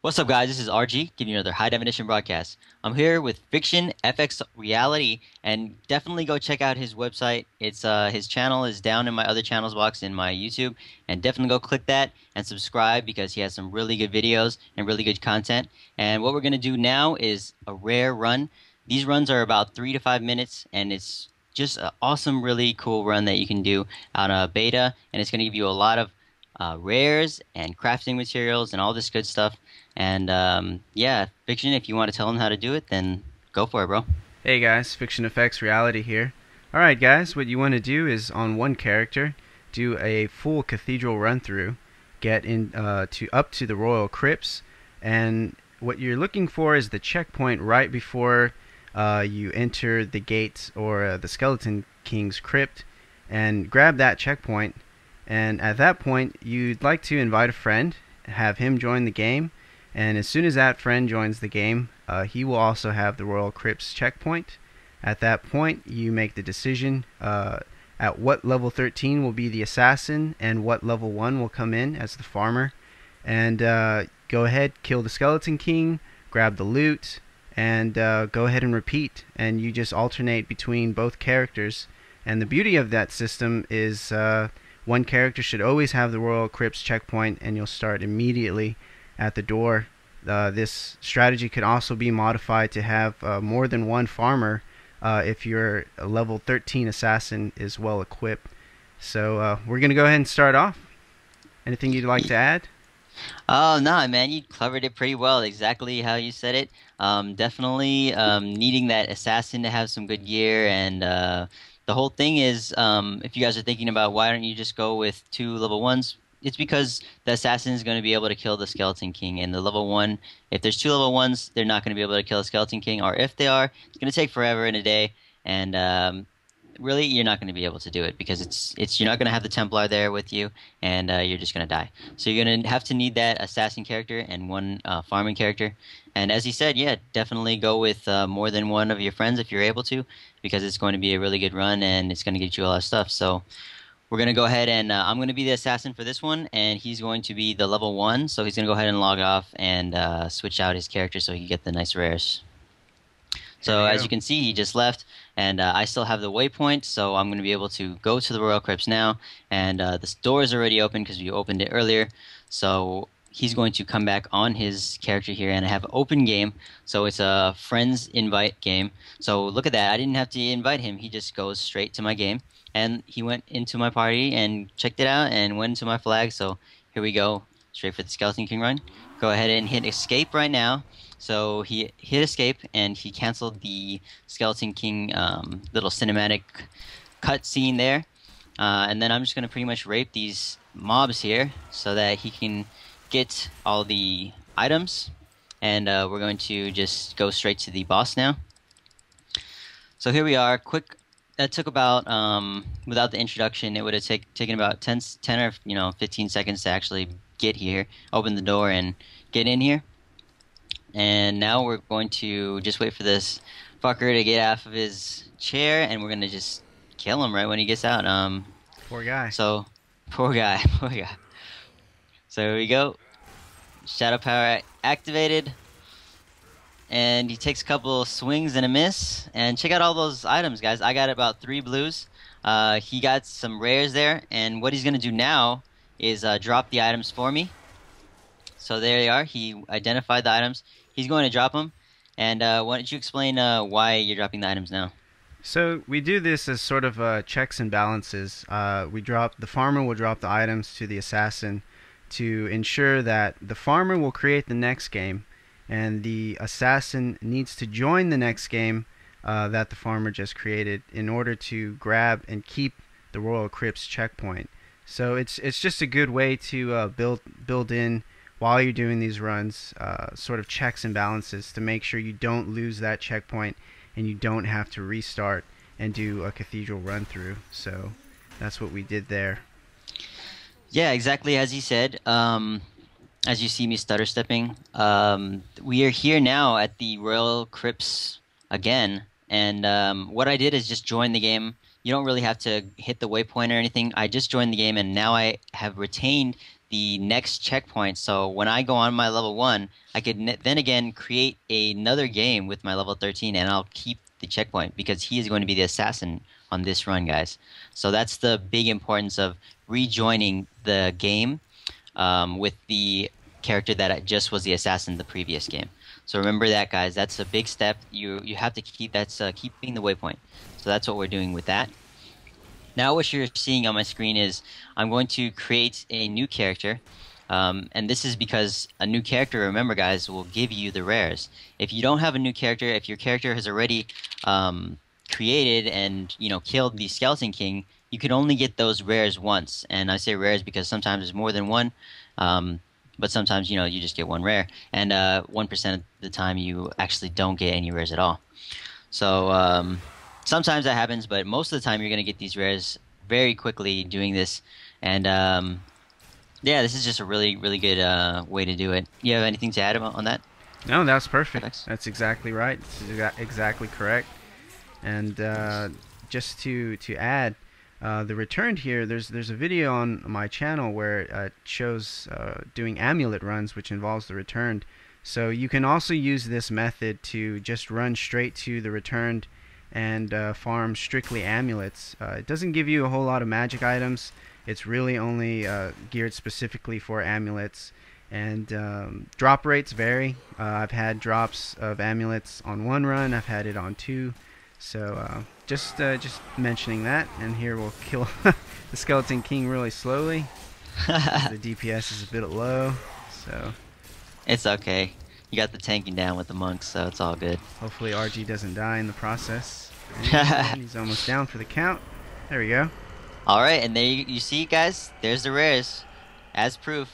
What's up, guys? This is RG giving you another high definition broadcast. I'm here with FixtionFXReality, and definitely go check out his website. It's his channel is down in my other channels box in my YouTube, and definitely go click that and subscribe because he has some really good videos and really good content. And what we're gonna do now is a rare run. These runs are about 3 to 5 minutes, and it's just an awesome, really cool run that you can do on a beta, and it's gonna give you a lot of rares and crafting materials and all this good stuff. And yeah, Fiction, if you want to tell them how to do it, then go for it, bro. Hey guys, FixtionFXReality here. Alright guys, what you want to do is on one character, do a full Cathedral Run Through, get in to up to the Royal Crypts, and what you're looking for is the checkpoint right before you enter the gate or the Skeleton King's Crypt, and grab that checkpoint. And at that point, you'd like to invite a friend, have him join the game, and as soon as that friend joins the game, he will also have the Royal Crypts checkpoint. At that point, you make the decision at what level 13 will be the assassin and what level 1 will come in as the farmer. And go ahead, kill the Skeleton King, grab the loot, and go ahead and repeat. And you just alternate between both characters. And the beauty of that system is one character should always have the Royal Crypts checkpoint, and you'll start immediately at the door. This strategy could also be modified to have more than one farmer if your level 13 assassin is well equipped. So we're going to go ahead and start off. Anything you'd like to add? Oh, no, man, you covered it pretty well, exactly how you said it. Definitely needing that assassin to have some good gear, and the whole thing is, if you guys are thinking about why don't you just go with 2 level 1s, it's because the assassin is going to be able to kill the Skeleton King, and the level 1, if there's 2 level 1s, they're not going to be able to kill the Skeleton King, or if they are, it's going to take forever and a day, and really, you're not going to be able to do it because it's you're not going to have the Templar there with you, and you're just going to die. So you're going to have to need that assassin character and one farming character. And as he said, yeah, definitely go with more than one of your friends if you're able to, because it's going to be a really good run and it's going to get you a lot of stuff. So we're going to go ahead and I'm going to be the assassin for this one, and he's going to be the level 1. So he's going to go ahead and log off and switch out his character so he can get the nice rares. So as you can see, he just left, and I still have the waypoint, so I'm going to be able to go to the Royal Crypts now, and this door is already open because we opened it earlier, so he's going to come back on his character here, and I have open game, so it's a friends invite game. So look at that, I didn't have to invite him, he just goes straight to my game, and he went into my party and checked it out and went into my flag. So here we go, straight for the Skeleton King run. Go ahead and hit escape right now. So he hit escape, and he canceled the Skeleton King little cinematic cutscene there. And then I'm just going to pretty much rape these mobs here so that he can get all the items. And we're going to just go straight to the boss now. So here we are. Quick. That took about, without the introduction, it would have taken about 10 or 15 seconds to actually get here, open the door, and get in here. And now we're going to just wait for this fucker to get off of his chair, and we're going to just kill him right when he gets out. Poor guy. So, poor guy, poor guy. So here we go. Shadow power activated. And he takes a couple swings and a miss. And check out all those items, guys. I got about 3 blues. He got some rares there. And what he's going to do now is drop the items for me. So there they are. He identified the items. He's going to drop them. And why don't you explain why you're dropping the items now? So we do this as sort of checks and balances. The farmer will drop the items to the assassin to ensure that the farmer will create the next game, and the assassin needs to join the next game that the farmer just created in order to grab and keep the Royal Crypts checkpoint. So it's just a good way to build in, while you're doing these runs, sort of checks and balances to make sure you don't lose that checkpoint and you don't have to restart and do a Cathedral Run Through. So that's what we did there. Yeah, exactly as he said. As you see me stutter stepping, we are here now at the Royal Crypts again, and what I did is just join the game. You don't really have to hit the waypoint or anything. I just joined the game, and now I have retained the next checkpoint. So when I go on my level 1, I could then again create another game with my level 13, and I'll keep the checkpoint because he is going to be the assassin on this run, guys. So that's the big importance of rejoining the game with the character that just was the assassin the previous game. So remember that, guys. That's a big step. You have to keep that's keeping the waypoint. So that's what we're doing with that. Now what you're seeing on my screen is I'm going to create a new character. And this is because a new character, remember guys, will give you the rares. If you don't have a new character, if your character has already created and killed the Skeleton King, you can only get those rares once. And I say rares because sometimes there's more than one, but sometimes you just get one rare, and 1% of the time you actually don't get any rares at all. So sometimes that happens, but most of the time you're gonna get these rares very quickly doing this, and yeah, this is just a really, really good way to do it. You have anything to add on that? No, that's perfect. FX? That's exactly right. It's exactly correct. And just to add, the returned here, there's a video on my channel where it shows doing amulet runs, which involves the returned. So you can also use this method to just run straight to the returned and farm strictly amulets. It doesn't give you a whole lot of magic items. It's really only geared specifically for amulets. And drop rates vary. I've had drops of amulets on one run. I've had it on two. So just mentioning that. And here we'll kill the Skeleton King really slowly. The DPS is a bit low, so It's okay. You got the tanking down with the monks, so it's all good. hopefully RG doesn't die in the process. And he's almost down for the count. There we go. All right, and there you see, guys. There's the rares, as proof.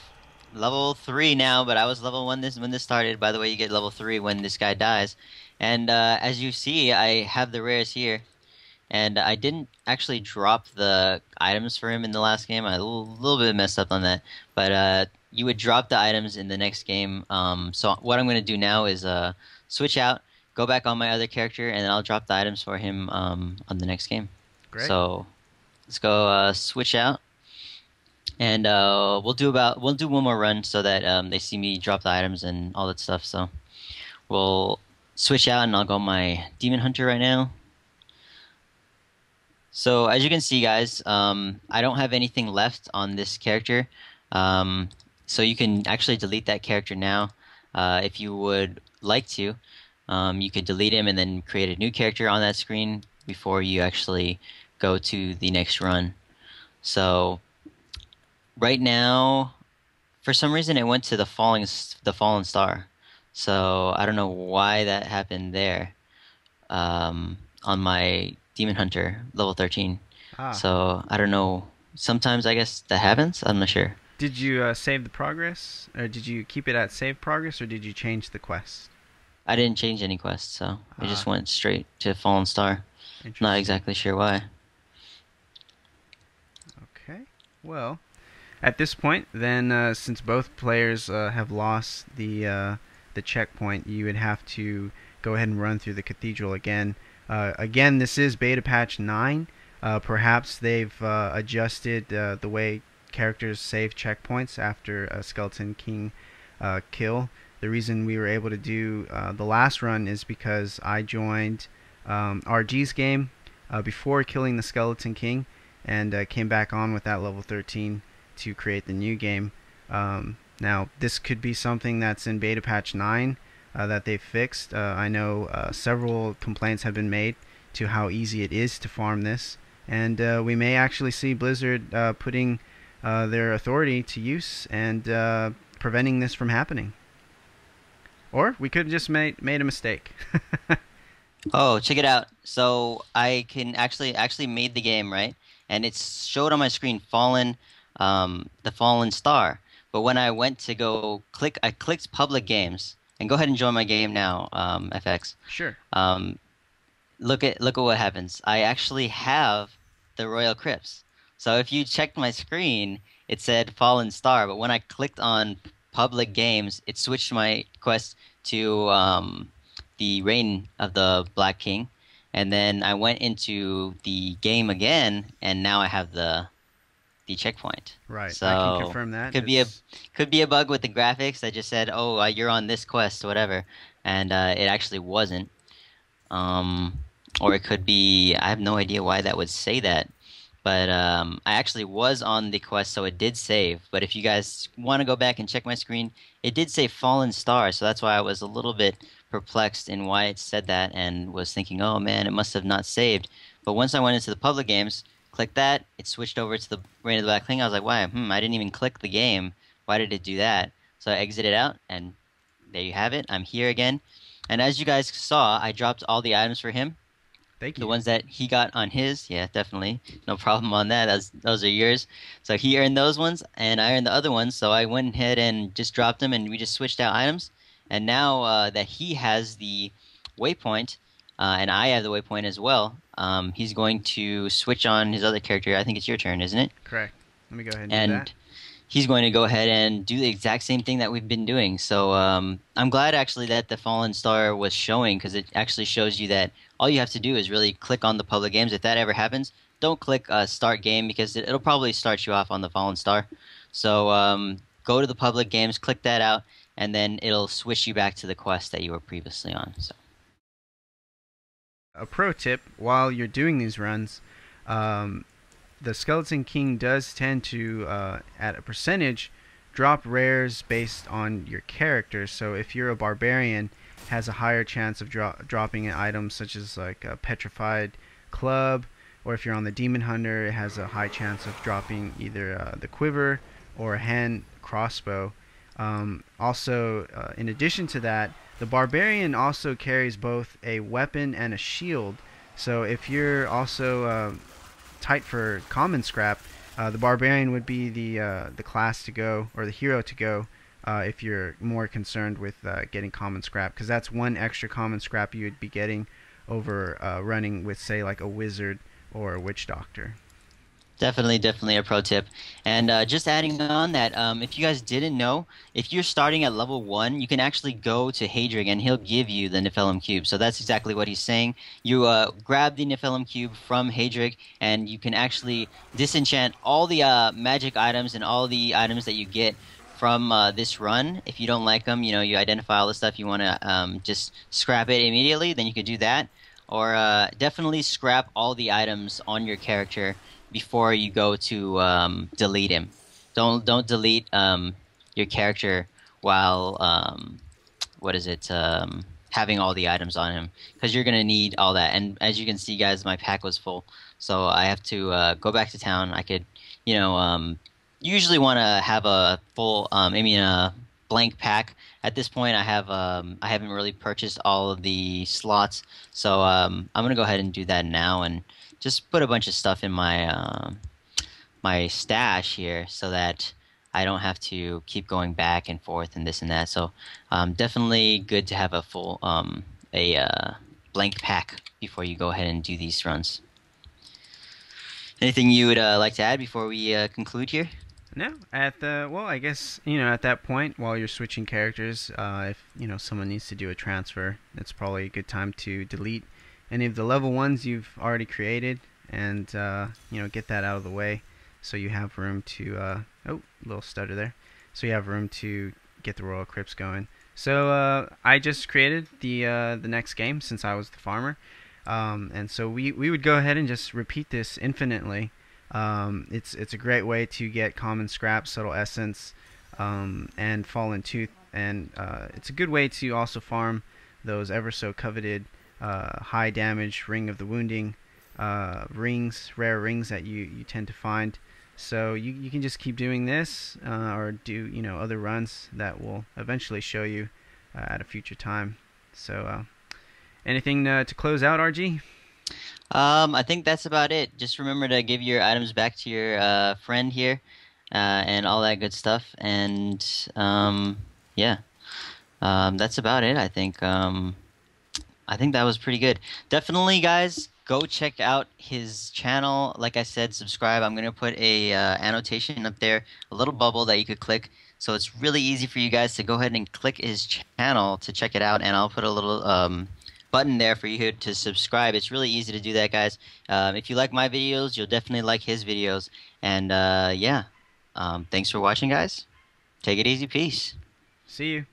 Level 3 now, but I was level 1 when this started. By the way, you get level 3 when this guy dies. And as you see, I have the rares here. And I didn't actually drop the items for him in the last game. I a little bit messed up on that. But you would drop the items in the next game. So what I'm going to do now is switch out, go back on my other character, and then I'll drop the items for him on the next game. Great. So let's go switch out. And we'll do one more run so that they see me drop the items and all that stuff. So we'll switch out, and I'll go my Demon Hunter right now. So as you can see, guys, I don't have anything left on this character. So you can actually delete that character now if you would like to. You could delete him and then create a new character on that screen before you actually go to the next run. So right now, for some reason, it went to the fallen star. So I don't know why that happened there on my Demon Hunter level 13. Ah. So I don't know. Sometimes I guess that happens. I'm not sure. Did you save the progress, or did you keep it at save progress, or did you change the quest? I didn't change any quests, so it just went straight to Fallen Star. Not exactly sure why. Okay. Well, at this point, then, since both players have lost the checkpoint, you would have to go ahead and run through the cathedral again. Again, this is beta patch 9. Perhaps they've adjusted the way characters save checkpoints after a Skeleton King kill. The reason we were able to do the last run is because I joined RG's game before killing the Skeleton King, and came back on with that level 13 to create the new game. Now, this could be something that's in beta patch 9 that they've fixed. I know several complaints have been made to how easy it is to farm this, and we may actually see Blizzard putting their authority to use and preventing this from happening. Or we could have just made a mistake. Oh, check it out. So I can actually made the game, right? And it showed on my screen the fallen star. But when I went to go click, I clicked public games, and go ahead and join my game now, FX. Sure. Look at what happens. I actually have the Royal Crypts. So if you checked my screen, it said Fallen Star, but when I clicked on public games, it switched my quest to the Reign of the Black King, and then I went into the game again, and now I have the the checkpoint. Right. I can So confirm that. could be a It's could be a bug with the graphics that just said, "Oh, you're on this quest, whatever," and it actually wasn't. Um, or it could be, I have no idea why that would say that. But I actually was on the quest, so it did save. But if you guys want to go back and check my screen, it did say Fallen Star, so that's why I was a little bit perplexed in why it said that and was thinking, oh man, it must have not saved. But once I went into the public games, clicked that, it switched over to the Rain of the Black thing. I was like, why? I didn't even click the game. Why did it do that? So I exited out, and there you have it. I'm here again. And as you guys saw, I dropped all the items for him. Thank The you. ones that he got on his, yeah, definitely. No problem on that. Those are yours. So he earned those ones, and I earned the other ones. So I went ahead and just dropped them, and we just switched out items. And now that he has the waypoint, and I have the waypoint as well, he's going to switch on his other character. I think it's your turn, isn't it? Correct. Let me go ahead and do that. And he's going to go ahead and do the exact same thing that we've been doing. So I'm glad actually that the Fallen Star was showing because it actually shows you that all you have to do is really click on the public games. If that ever happens, don't click Start Game because it'll probably start you off on the Fallen Star. So go to the public games, click that out, and then it'll switch you back to the quest that you were previously on. So. A pro tip while you're doing these runs, the Skeleton King does tend to, at a percentage, drop rares based on your character. So if you're a barbarian, has a higher chance of dropping an item such as like a petrified club, or if you're on the demon hunter, it has a high chance of dropping either the quiver or a hand crossbow. Also, in addition to that, the barbarian also carries both a weapon and a shield. So if you're also tight for common scrap, the barbarian would be the class to go, or the hero to go, if you're more concerned with getting common scrap, because that's one extra common scrap you would be getting over running with, say, like a wizard or a witch doctor. Definitely a pro tip. And just adding on that, if you guys didn't know, if you're starting at level 1, you can actually go to Hadrig and he'll give you the Nephilim Cube. So that's exactly what he's saying. You grab the Nephilim Cube from Hadrig and you can actually disenchant all the magic items and all the items that you get from this run. If you don't like them, you know, you identify all the stuff you want to just scrap it immediately, then you could do that. Or definitely scrap all the items on your character before you go to delete him. Don't delete your character while what is it having all the items on him, because you're gonna need all that. And as you can see, guys, my pack was full, so I have to go back to town. I could, you know, usually want to have a full, a blank pack. At this point, I haven't really purchased all of the slots, so I'm gonna go ahead and do that now and just put a bunch of stuff in my my stash here so that I don't have to keep going back and forth and this and that. So definitely good to have a full blank pack before you go ahead and do these runs. Anything you would like to add before we conclude here? No, I guess, at that point while you're switching characters, if someone needs to do a transfer, it's probably a good time to delete any of the level ones you've already created and get that out of the way, so you have room to oh, little stutter there, so you have room to get the Royal Crypts going. So I just created the next game since I was the farmer, and so we would go ahead and just repeat this infinitely. It's a great way to get common scrap, subtle essence, and fallen tooth, and it's a good way to also farm those ever so coveted high damage ring of the wounding rings, rare rings that you tend to find. So you can just keep doing this, or do other runs that will eventually show you at a future time. So anything to close out, RG? I think that's about it. Just remember to give your items back to your friend here, and all that good stuff. And yeah, that's about it. I think that was pretty good. Definitely, guys, go check out his channel. Like I said, subscribe. I'm gonna put a annotation up there, a little bubble that you could click. So it's really easy for you guys to go ahead and click his channel to check it out. And I'll put a little button there for you to subscribe. It's really easy to do that, guys. If you like my videos, you'll definitely like his videos. And yeah, thanks for watching, guys. Take it easy. Peace. See you.